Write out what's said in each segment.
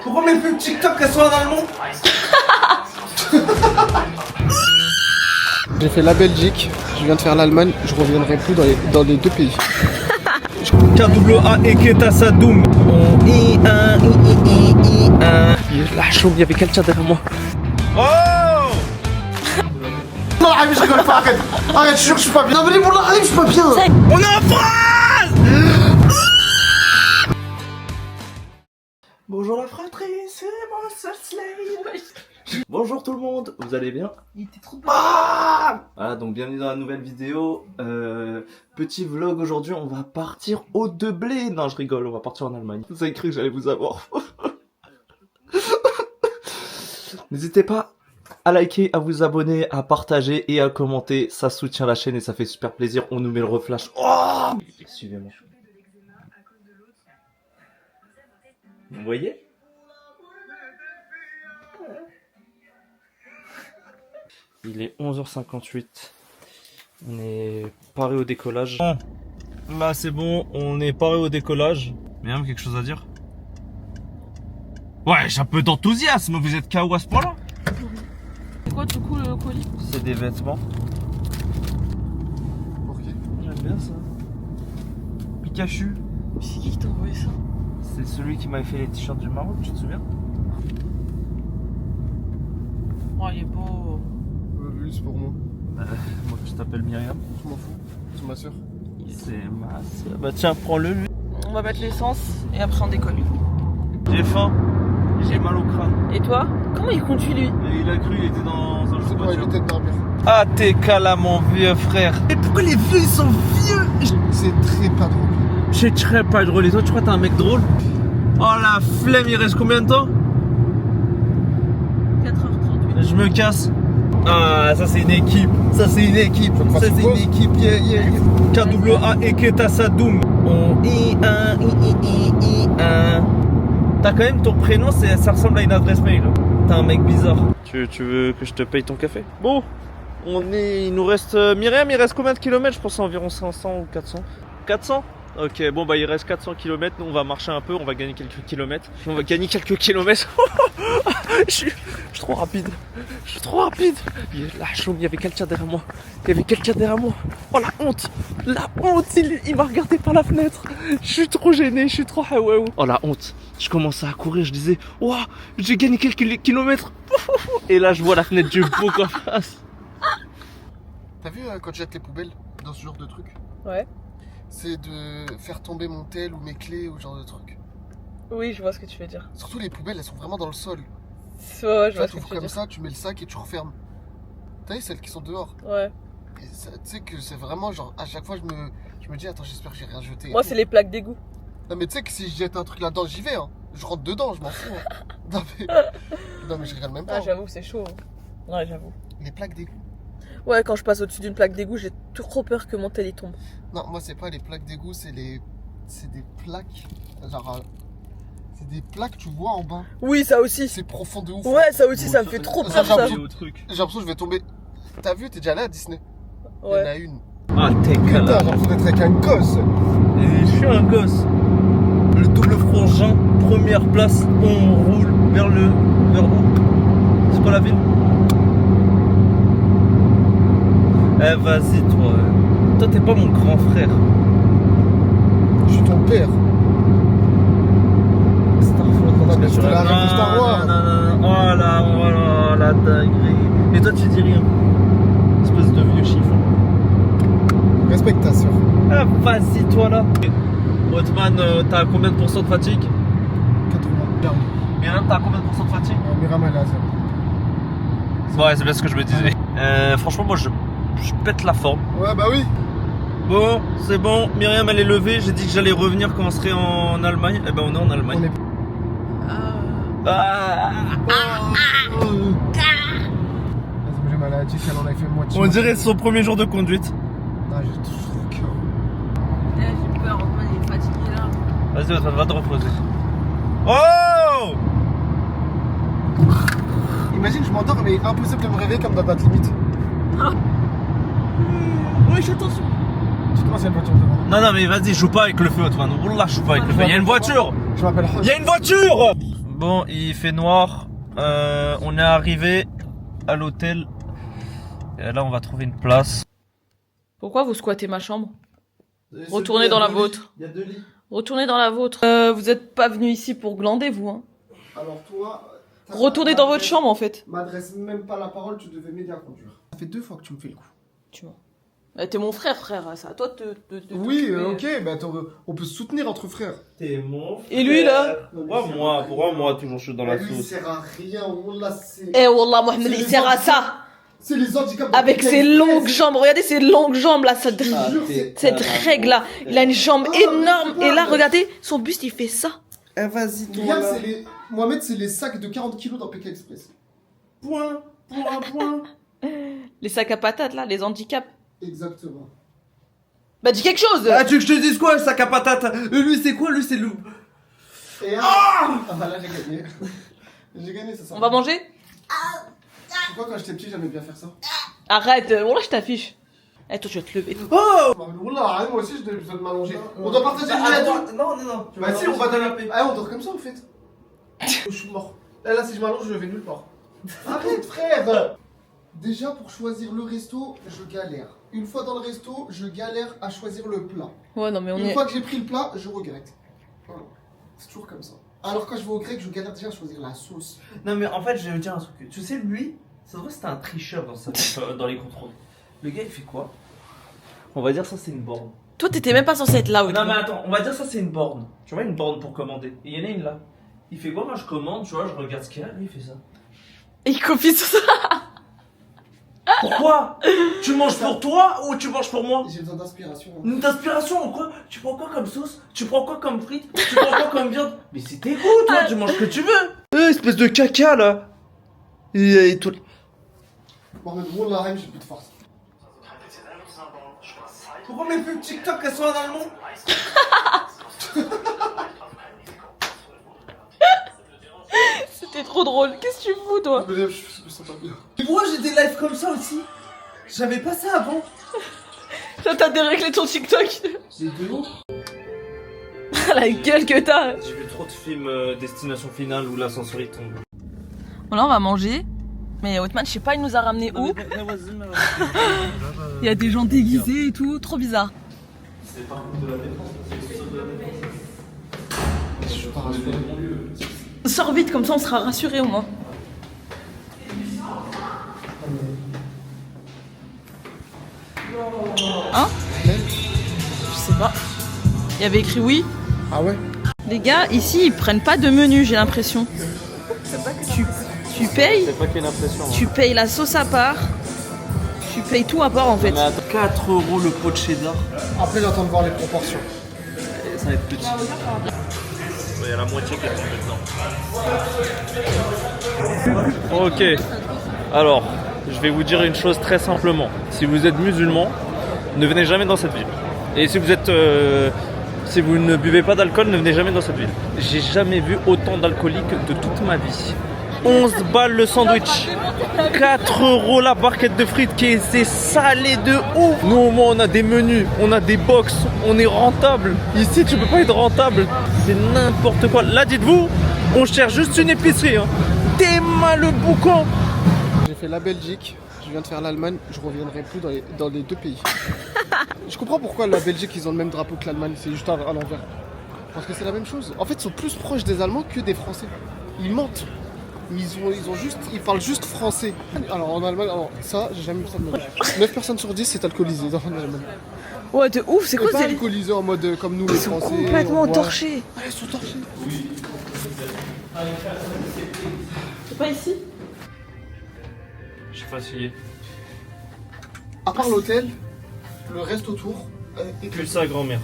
Pourquoi mes pubs TikTok elles sont en allemand? J'ai fait la Belgique, je viens de faire l'Allemagne, je reviendrai plus dans les deux pays. KWA Eketa Sadoum. La chaume, il y avait quelqu'un derrière moi. Oh! Non, je rigole pas, arrête. Arrête, je suis sûr que je suis pas bien. Non, mais bon, là, je suis pas bien. On est en France! Bonjour la fratrie, c'est moi, Slay. Bonjour tout le monde, vous allez bien? Il était trop bien. Voilà, donc bienvenue dans la nouvelle vidéo. Petit vlog aujourd'hui, on va partir au Deblé. Non, je rigole, on va partir en Allemagne. Vous avez cru que j'allais vous avoir. N'hésitez pas à liker, à vous abonner, à partager et à commenter. Ça soutient la chaîne et ça fait super plaisir. On nous met le reflash. Oh, suivez-moi. Vous voyez? Il est 11h58. On est paré au décollage. Là c'est bon, on est paré au décollage. Myriam, quelque chose à dire? Ouais, j'ai un peu d'enthousiasme, vous êtes KO à ce point-là? C'est quoi du coup le colis? C'est des vêtements. Ok. J'aime bien ça. Pikachu. C'est qui t'a envoyé ça? C'est celui qui m'avait fait les t-shirts du Maroc, tu te souviens? Oh il est beau. Oui, c'est pour moi. Moi je t'appelle Myriam. Je m'en fous. C'est ma soeur. C'est ma soeur. Bah tiens, prends-le lui. On va mettre l'essence et après on décolle. J'ai faim. J'ai mal au crâne. Et toi? Comment il conduit lui? Et il a cru, il était dans un jeu C'est de pour voiture. éviter de dormir. Ah t'es cala mon vieux frère. Et pourquoi les vieux ils sont vieux? C'est très pas drôle. Je très pas drôle. Et toi tu crois que t'es un mec drôle? Oh la flemme, il reste combien de temps? 4h38. Je me casse. Ah ça c'est une équipe. Ça c'est une équipe. me Ça fasses c'est une une pause équipe. Yeah, yeah, yeah. KWA Eketa Sadoum. T'as quand même ton prénom, ça ressemble à une adresse mail. T'es un mec bizarre. Tu veux que je te paye ton café? Bon, il nous reste Myriam, il reste combien de kilomètres? Je pense environ 500 ou 400. 400? Ok, bon bah il reste 400 km, nous on va marcher un peu, on va gagner quelques kilomètres. On va gagner quelques kilomètres. je suis trop rapide. Je suis trop rapide. La chaume, il y avait quelqu'un derrière moi. Il y avait quelqu'un derrière moi. Oh la honte. La honte, il m'a regardé par la fenêtre. Je suis trop gêné, je suis trop hawaou. Oh la honte. Je commençais à courir, je disais, ouah, j'ai gagné quelques kilomètres. Et là je vois la fenêtre du bouc en face. T'as vu quand je jette les poubelles dans ce genre de truc? Ouais. C'est de faire tomber mon tel ou mes clés ou ce genre de truc. Oui je vois ce que tu veux dire. Surtout les poubelles, elles sont vraiment dans le sol. Ouais je vois Tu ce que ouvres tu veux comme dire. ça, tu mets le sac et tu refermes. T'as vu celles qui sont dehors? Ouais. Et tu sais que c'est vraiment genre à chaque fois je me dis attends j'espère que j'ai rien jeté. Moi c'est les plaques d'égout. Non mais tu sais que si je jette un truc là-dedans j'y vais hein. Je rentre dedans, je m'en fous. Hein. Non mais je rigole même pas. Ah hein. j'avoue c'est chaud. Ouais j'avoue. Les plaques d'égout. Ouais quand je passe au-dessus d'une plaque d'égout j'ai trop peur que mon tel il tombe. Non moi c'est pas les plaques d'égout, c'est des plaques. Genre c'est des plaques tu vois en bas. Oui ça aussi. C'est profond de ouf. Ouais ça aussi ça me fait trop Ça, peur ça. j'ai Au truc. J'ai l'impression que je vais tomber. T'as vu, t'es déjà allé à Disney? Il y en Ouais. a une. Ah t'es Putain, cala. j'ai l'impression d'être avec un gosse. Et je suis un gosse. Le double frangin, première place, on roule vers où? C'est quoi la ville? Eh vas-y toi. Toi t'es pas mon grand frère. Je suis ton père. Non, mais je te la rêve de Star Wars. Voilà, la dinguerie. Et toi tu dis rien. Espèce de vieux chiffon. Respecte ta soeur. Ah vas-y toi là. Otman, t'as combien de pourcents de fatigue? 80. Perdu. Myriam, t'as combien de pourcents de fatigue? Myriam elle est à zéro. Ouais, c'est bien ce que je me disais. Franchement, moi, je pète la forme. Ouais bah oui. Bon, c'est bon. Myriam, elle est levée. J'ai dit que j'allais revenir quand on serait en Allemagne. Eh ben, on est en Allemagne. On est. Ah. Vas-y, j'ai mal à la tique, elle en a fait moitié. On dirait son premier jour de conduite. Ah, j'ai trop cœur. J'ai peur, Antoine il est fatigué là. Vas-y, Otman, va te reposer. Oh! Imagine, je m'endors, mais impossible de me réveiller comme dans date limite. Oui, fais attention. Tu te penses qu'il y a une voiture devant? Non, mais vas-y, joue pas avec le feu, Otman. Wallah, joue pas avec le feu. Il y a une voiture! Je m'appelle Il y a une voiture! Bon, il fait noir. On est arrivé à l'hôtel. Et là, on va trouver une place. Pourquoi vous squattez ma chambre? Retournez dans la vôtre. Il y a 2 lits. Retournez dans la vôtre. Vous êtes pas venu ici pour glander, vous, hein. Alors toi... Retournez dans votre chambre, en fait. M'adresse même pas la parole, tu devais m'aider à conduire. Ça fait 2 fois que tu me fais le coup. Tu vois. T'es mon frère, frère. C'est à toi de Oui, t'occuper. ok, bah attends, on peut se soutenir entre frères. T'es mon frère. Et lui, là? Pourquoi moi, toujours je suis dans la Lui, il sauce? sert à rien, Wallah, c'est... Eh, Wallah, Mohamed, il sert à ça. C'est les handicaps... Avec ses longues jambes. Regardez ses longues jambes, là. Cette règle, là. Il a une jambe énorme. Et là, regardez, son buste, il fait ça. Eh, vas-y, toi. Regarde, là. c'est les... Mohamed, c'est les sacs de 40 kilos dans PK Express. Point. Les sacs à patates, là, les handicaps. Exactement. Bah, dis quelque chose. Ah, tu veux que je te dise quoi, le sac à patate? Lui, c'est quoi? Lui, c'est le. Et ah bah là, j'ai gagné. J'ai gagné, ça sent. On va manger? Tu vois, quand j'étais petit, j'aimais bien faire ça. Arrête. Wallah, je t'affiche. Eh, toi, tu vas te lever. Wallah, moi aussi, je dois m'allonger. On doit partager une nuit. Non. Bah si, on va donner la paix. Ah, on dort comme ça, en fait. Je suis mort. Là, si je m'allonge, je vais nulle part. Arrête, frère. Déjà, pour choisir le resto, je galère. Une fois dans le resto, je galère à choisir le plat. Ouais, non, mais on Une est. fois que j'ai pris le plat, je regrette. Voilà. C'est toujours comme ça. Alors quand je vais au grec, je galère déjà à choisir la sauce. Non, mais en fait, je vais vous dire un truc. Tu sais, lui, ça se voit que c'était un tricheur dans les contrôles. Le gars, il fait quoi? On va dire ça, c'est une borne. Toi, t'étais même pas censé être là, Non, mais attends, on va dire ça, c'est une borne. Tu vois, une borne pour commander. Et il y en a une là. Il fait quoi? Moi, je commande, tu vois, je regarde ce qu'il y a. Lui, il fait ça. Et il copie sur ça. Pourquoi? Tu manges pour toi ou tu manges pour moi? J'ai besoin d'inspiration. Une inspiration ou quoi? Tu prends quoi comme sauce? Tu prends quoi comme frites? Tu prends quoi comme viande? Mais c'est tes goûts, toi, tu manges ce que tu veux. Espèce de caca là. Et tout. Mohamed, Wallah, j'ai plus de force. Pourquoi mes pubs TikTok elles sont en allemand? C'était trop drôle. Qu'est-ce que tu fous, toi? Je me sens pas bien. Et moi j'ai des lives comme ça aussi. J'avais pas ça avant. Ça t'a déréglé ton TikTok. C'est de ouf. La gueule que t'as. J'ai vu trop de films Destination Finale où l'ascenseur il tombe. Bon, là, on va manger. Mais Othman, je sais pas, il nous a ramené où? Il y a des gens déguisés et tout. Trop bizarre. C'est pas de la défense. Je suis pas rassuré. Sors vite, comme ça, on sera rassurés au moins. Hein? Je sais pas. Il y avait écrit oui. Ah ouais? Les gars, ici, ils prennent pas de menu, j'ai l'impression. Tu payes, C'est pas qu'il y a l'impression. tu payes la sauce à part, tu payes tout à part en fait. 4 € le pot de cheddar. Après, j'attends de voir les proportions. Ça va être petit. Il y a la moitié qui est tombée dedans. Ok. Alors, je vais vous dire une chose très simplement. Si vous êtes musulman, ne venez jamais dans cette ville. Et si vous êtes... si vous ne buvez pas d'alcool, ne venez jamais dans cette ville. J'ai jamais vu autant d'alcooliques de toute ma vie. 11 balles le sandwich. 4 € la barquette de frites qui est salé de ouf. Nous au moins on a des menus, on a des box, on est rentable. Ici tu peux pas être rentable. C'est n'importe quoi. Là dites-vous, on cherche juste une épicerie. Hein. T'es mal le boucan. J'ai fait la Belgique, je viens de faire l'Allemagne, je reviendrai plus dans les deux pays. Je comprends pourquoi la Belgique ils ont le même drapeau que l'Allemagne, c'est juste à l'envers. Parce que c'est la même chose. En fait ils sont plus proches des Allemands que des Français. Ils mentent. Ils parlent juste français. Alors en Allemagne, ça, j'ai jamais vu ça de ma vie. 9 personnes sur 10 c'est alcoolisé dans l'Allemagne. Ouais, de ouf, c'est quoi Pas c'est alcoolisé en mode comme nous les Ils sont Français. complètement on boit. torchés. Ah, ils sont torchés. C'est pas ici? Je suis fatigué. À part l'hôtel, le reste autour. Et Plus ça grand-mère.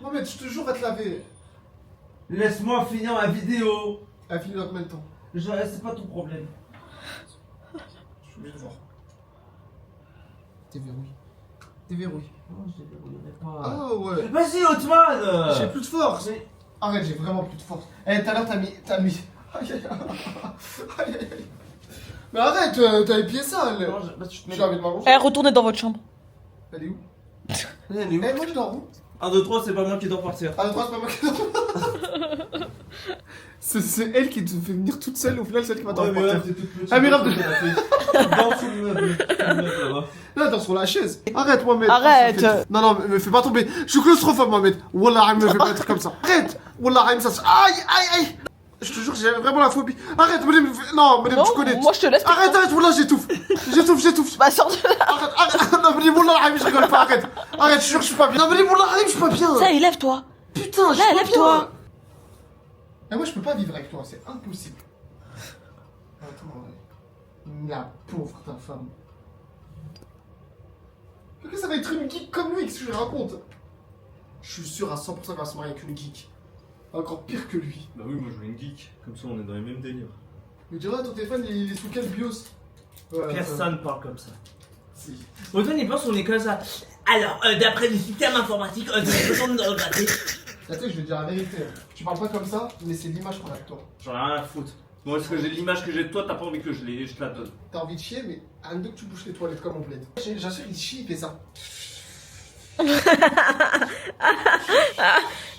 Mohamed, je te jure à te laver. Laisse-moi finir ma vidéo. Elle finit dans combien de temps? C'est pas ton problème. Je suis obligé de voir. Déverrouille. Déverrouille. Non, je déverrouillerai pas. Ah ouais. Vas-y, Othman. J'ai plus de force. Arrête, j'ai vraiment plus de force. Eh, tout à l'heure, t'as mis. Aïe, aïe, aïe. Aïe, aïe, aïe. Mais arrête, t'as les pieds sales. Bah, tu te mets J'ai envie de m'allonger. Eh, retournez dans votre chambre. Elle est où? Elle est où? Eh, moi, je dors où? 1, 2, 3, c'est pas moi qui dois partir. 1, 2, 3, c'est pas moi qui c'est elle qui te fait venir toute seule, au final, c'est elle qui va t'en partir. Ah, Myriam, Dans sous le meuble. Là-bas. là, dans sur la chaise. Arrête, Mohamed. Arrête. Non, non, me fais pas tomber. Je suis claustrophobe, Mohamed. Wallah, me fais pas être comme ça. Arrête. Wallah, ça. Aïe, aïe, aïe. Je te jure, j'ai vraiment la phobie. Arrête, non, madame, tu connais. Moi je te laisse. Arrête, Wallah, j'étouffe. J'étouffe. Bah sors de là. Arrête. Non, mais Wallah, je rigole pas, arrête. Arrête, je jure, je suis pas bien. Non, mais Wallah, je suis pas bien. Ça, lève-toi. Putain, je Là, suis pas lève-toi. bien. Mais moi, je peux pas vivre avec toi, c'est impossible. Attends, la pauvre ta femme. Que ça va être une geek comme lui, qu'est-ce que je raconte? Je suis sûr à 100% qu'elle va se marier avec une geek. Encore pire que lui. Bah oui, moi je veux une geek. Comme ça, on est dans les mêmes délires. Mais tu vois, ton téléphone, il est sous quel BIOS? Personne parle comme ça. Si. Antoine, il pense qu'on est comme ça. Alors, d'après le système informatique, on est besoin de regarder. Là, tu sais, je vais te dire la vérité. Tu parles pas comme ça, mais c'est l'image qu'on a de toi. J'en ai rien à foutre. Moi, est-ce que j'ai l'image que j'ai de toi, t'as pas envie que je te la donne. T'as envie de chier, mais à un deux que tu bouches les toilettes comme on plaide. J'assure, il chie, il fait ça.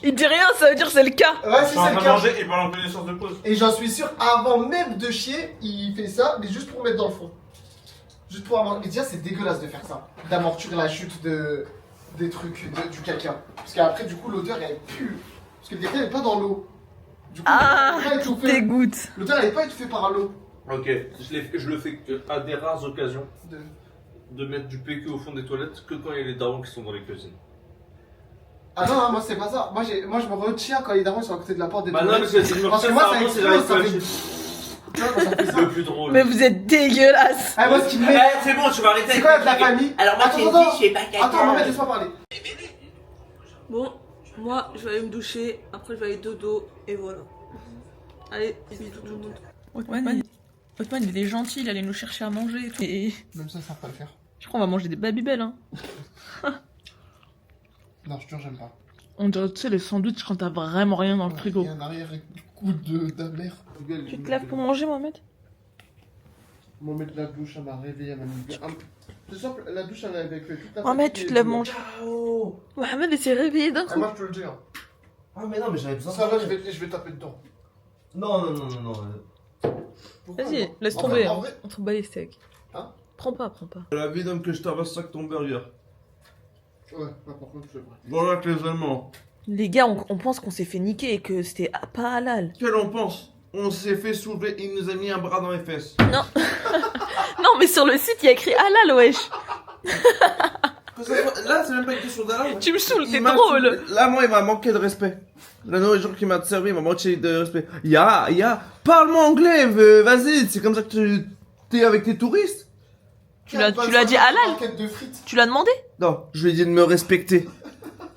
Il dit rien, ça veut dire c'est le cas. Ouais, Je c'est suis en ça train le de cas. manger et parler en connaissance de cause. Et j'en suis sûr, avant même de chier, il fait ça, mais juste pour mettre dans le fond. Juste pour avoir. Mais déjà, c'est dégueulasse de faire ça. D'amortir la chute des trucs, du caca. Parce qu'après, du coup, l'odeur, elle pue. Parce que le caca n'est pas dans l'eau. Du coup, Ah, il n'est pas étouffé. dégoûte. L'odeur, elle n'est pas étouffée par l'eau. Ok, je le fais à des rares occasions De- de mettre du PQ au fond des toilettes que quand il y a les darons qui sont dans les cuisines. Ah non, non, moi, c'est pas ça. Moi, je me retiens quand les darons sont à côté de la porte des Bah non, toilettes. parce que si je me Parce que retiens, moi, ça ça avance et explose, j'arrive ça pas à fait. chier. Tu vois, quand ça fait ça. Le plus drôle. Mais vous êtes dégueulasse. Ah, moi, ce qui me met. Eh, c'est bon, tu vas arrêter. C'est quoi de la famille? Alors, moi, Attends, tu me attends. dis, je fais pas caca. Attends, Mohamed, laisse-moi parler. Bon, moi je vais aller me doucher, après je vais aller dodo et voilà. Allez, bisous tout le monde. Otman, il est gentil, il allait nous chercher à manger et tout. Et Même ça va pas le faire. je crois qu'on va manger des Babybel, hein. Non, je te jure, j'aime pas. On dirait, tu sais, les sandwichs quand t'as vraiment rien dans le frigo. Il y a un arrière-goût d'amer. Tu te lèves pour manger, Mohamed? Mohamed, la douche, elle m'a réveillé, elle m'a mis bien. C'est simple, la douche, elle est avec toute la. Mohamed, fatigue tu te et lèves tout. manger. Oh. Mohamed, il s'est réveillé d'un Ah, coup. moi, je te le dis. Hein. Ah, mais non, mais j'avais besoin Ça va, je vais taper dedans. Non. Pourquoi, Vas-y, non laisse En tomber. vrai, en vrai, On te bat les steaks. Hein? Prends pas. La vie d'homme que je tabasse ça que ton burger. Ouais, bah, par contre, c'est vrai. Voilà que les Allemands. Les gars, on pense qu'on s'est fait niquer et que c'était pas halal. Quel on pense? On s'est fait soulever, il nous a mis un bras dans les fesses. Non, mais sur le site, il y a écrit halal, wesh. Là, c'est même pas une question d'halal. Tu me saoules, Il t'es m'a drôle. saoulé. Là, moi, il m'a manqué de respect. La nourriture qu'il m'a servi m'a manqué de respect. Parle-moi anglais, vas-y, c'est comme ça que tu t'es avec tes touristes. Tu l'as dit halal? Barquette de frites. Tu l'as demandé? Non, je lui ai dit de me respecter.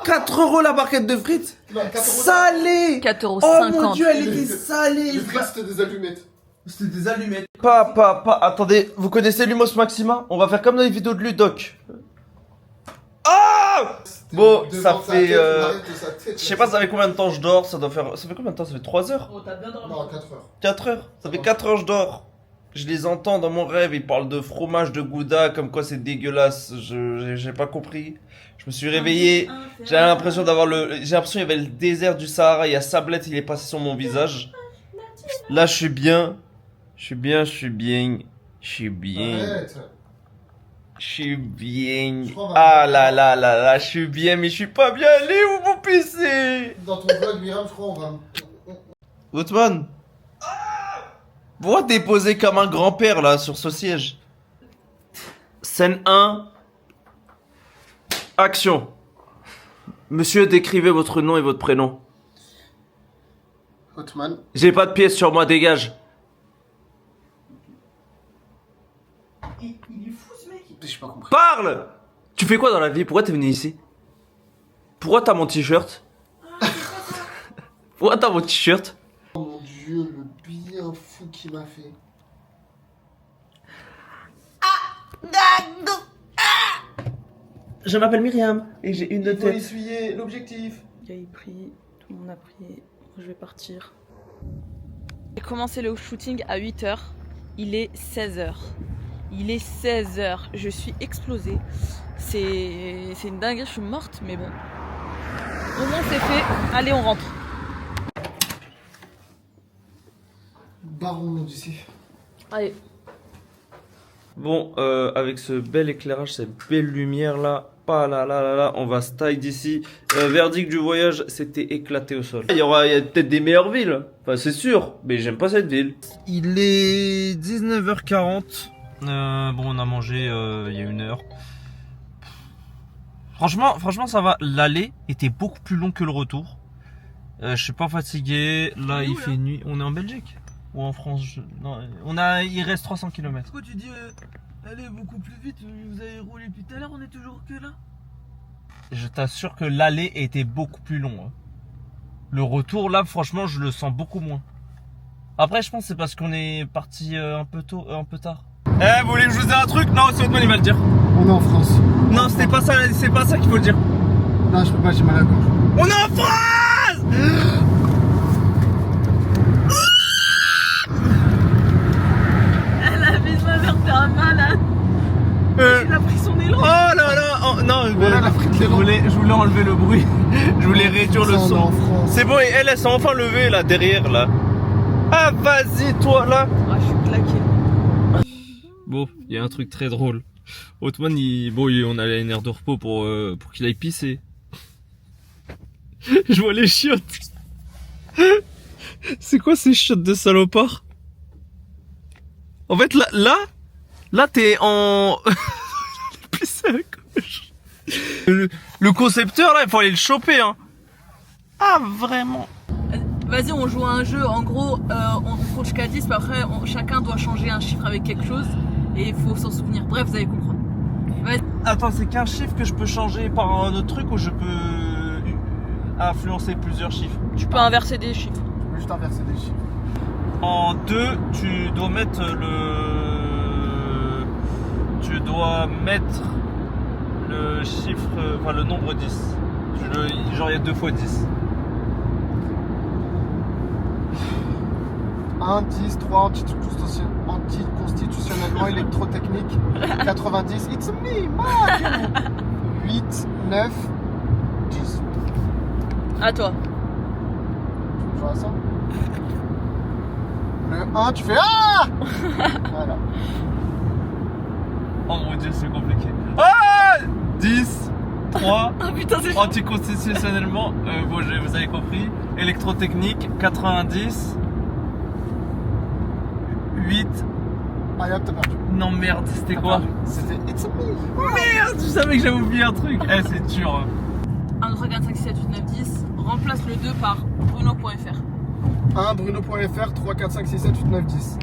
4 € la barquette de frites. Non, 4 €. Salée. 4,50 Oh mon dieu, elle Les- était salée. Les frites, c'était des allumettes. C'était des allumettes. Pas. Attendez, vous connaissez Lumos Maxima? On va faire comme dans les vidéos de Ludoc. Ah! Bon, Devant ça sa fait. tête, l'arrière de sa tête, Je sais pas, ça fait combien de temps je dors? Ça fait combien de temps? Ça fait 3 heures? Oh, t'as bien dormi. Non, 4 heures. 4 heures? Ça fait 4 heures je dors. Je les entends dans mon rêve, ils parlent de fromage de Gouda, comme quoi c'est dégueulasse. J'ai pas compris. Je me suis réveillé, j'ai l'impression qu'il y avait le désert du Sahara, il y a Sablette, il est passé sur mon visage. Là, je suis bien. Je suis bien. Arrête. Je suis bien. Je crois, Ah là, je suis bien, mais je suis pas bien. Allez, où mon PC? Dans ton vlog, Myriam, je crois, on va. Outman, pourquoi t'es posé comme un grand-père là sur ce siège? Scène 1. Action. Monsieur, décrivez votre nom et votre prénom. Hotman. J'ai pas de pièces sur moi, dégage. Il est fou ce mec. J'ai pas compris. Parle! Tu fais quoi dans la vie? Pourquoi t'es venu ici? Pourquoi t'as mon t-shirt? Pourquoi t'as mon t-shirt? Oh mon dieu, le bien fou qu'il m'a fait. Je m'appelle Myriam et j'ai une Il faut tête. essuyer l'objectif. Il a pris, tout le monde a pris. Je vais partir. J'ai commencé le shooting à 8h. Il est 16h. Il est 16h. Je suis explosée. C'est une dinguerie, je suis morte, mais bon. Au moins c'est fait. Allez, on rentre. Barons d'ici. Allez. Bon, avec ce bel éclairage, cette belle lumière là, on va se tailler d'ici. Verdict du voyage, c'était éclaté au sol. Il y a peut-être des meilleures villes, enfin c'est sûr, mais j'aime pas cette ville. Il est 19h40. Bon, on a mangé il y a 1 heure. Franchement, ça va. L'aller était beaucoup plus long que le retour. Je suis pas fatigué. Là, il fait nuit. On est en Belgique ou en France? Non, il reste 300 km. Pourquoi tu dis allez beaucoup plus vite, vous avez roulé depuis tout à l'heure, on est toujours que là? Je t'assure que l'aller était beaucoup plus long. Hein. Le retour, là, franchement, je le sens beaucoup moins. Après, je pense que c'est parce qu'on est parti un peu tôt, un peu tard. Eh, vous voulez que je vous dise un truc? Non, c'est Otman, il va le dire. On est en France. Non, c'est pas ça qu'il faut le dire. Non, je peux pas, j'ai mal à la gorge. On est en France! Elle a besoin de faire un malade. Il a pris son élan. Oh là là, oh, non, Voilà la frite je voulais enlever le bruit. Je voulais réduire le Ça, on est en son. France. C'est bon, et elle s'est enfin levée là, derrière là. Ah, vas-y, toi là. Ah, je suis claquée. Bon, il y a un truc très drôle. Otman, on allait à une aire de repos pour qu'il aille pisser. Je vois les chiottes. C'est quoi ces chiottes de salopard? En fait, là, t'es en... Pisser à gauche. Le concepteur, là, il faut aller le choper, hein. Ah, vraiment? Vas-y, on joue à un jeu. En gros, on compte jusqu'à 10, puis après, chacun doit changer un chiffre avec quelque chose. Et il faut s'en souvenir. Bref, vous allez comprendre. Vas-y. Attends, c'est qu'un chiffre que je peux changer par un autre truc ou je peux influencer plusieurs chiffres? Tu peux inverser des chiffres. Je peux juste inverser des chiffres. En 2, tu dois mettre le chiffre, enfin le nombre 10. Genre il y a 2 fois 10. 1, 10, 3, anticonstitutionnellement électrotechnique, 90, it's me, Mario. 8, 9, 10. À toi. Tu vois ça? Le 1, tu fais ah. Voilà. Oh mon dieu, c'est compliqué. Ah 10, 3, Ah putain, c'est chaud. anticonstitutionnellement, vous avez compris. Électrotechnique, 90, 8. Allez hop, t'as perdu. Non merde, c'était T'as quoi? perdu. C'était it's me. Merde, je savais que j'avais oublié un truc. Eh, c'est dur. Hein. 1, 3, 4, 5, 6, 7, 8, 9, 10. Remplace le 2 par Bruno.fr. 1, Bruno.fr, 3, 4, 5, 6, 7, 8, 9, 10.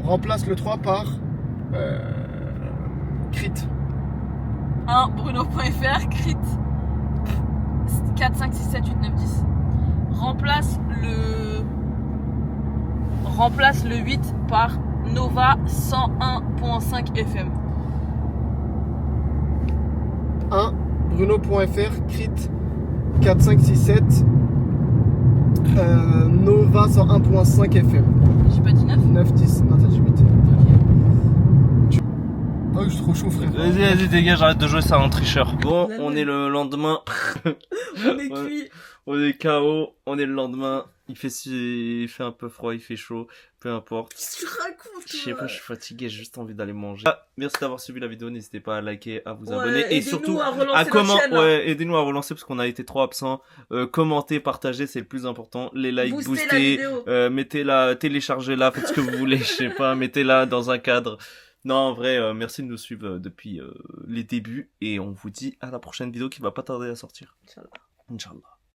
Remplace le 3 par crit. 1, Bruno.fr, crit. 4, 5, 6, 7, 8, 9, 10. Remplace le 8 par Nova 101.5 FM. 1, Bruno.fr, crit. 4, 5, 6, 7. Nova 101.5 FM. J'ai pas dit 9? 9, 10. Non, t'as dit 8. Oh, je suis trop chaud, frère. Vas-y, dégage, arrête de jouer ça un tricheur. Bon, on est le lendemain. On est cuit. On est KO, on est le lendemain. Il fait un peu froid, il fait chaud, peu importe. Qu'est-ce que tu racontes? Je sais pas, je suis fatigué, j'ai juste envie d'aller manger. Merci d'avoir suivi la vidéo, n'hésitez pas à liker, à vous abonner et aidez-nous surtout à relancer à la comment, chaîne, là. ouais, aidez-nous à relancer parce qu'on a été trop absents. Commentez, partagez, c'est le plus important. Les likes, Boostez la boostez, vidéo. mettez-la, téléchargez-la, faites ce que vous voulez, je sais pas, mettez-la dans un cadre. Non, en vrai, merci de nous suivre depuis les débuts et on vous dit à la prochaine vidéo qui va pas tarder à sortir. Inch'Allah. Inch'Allah.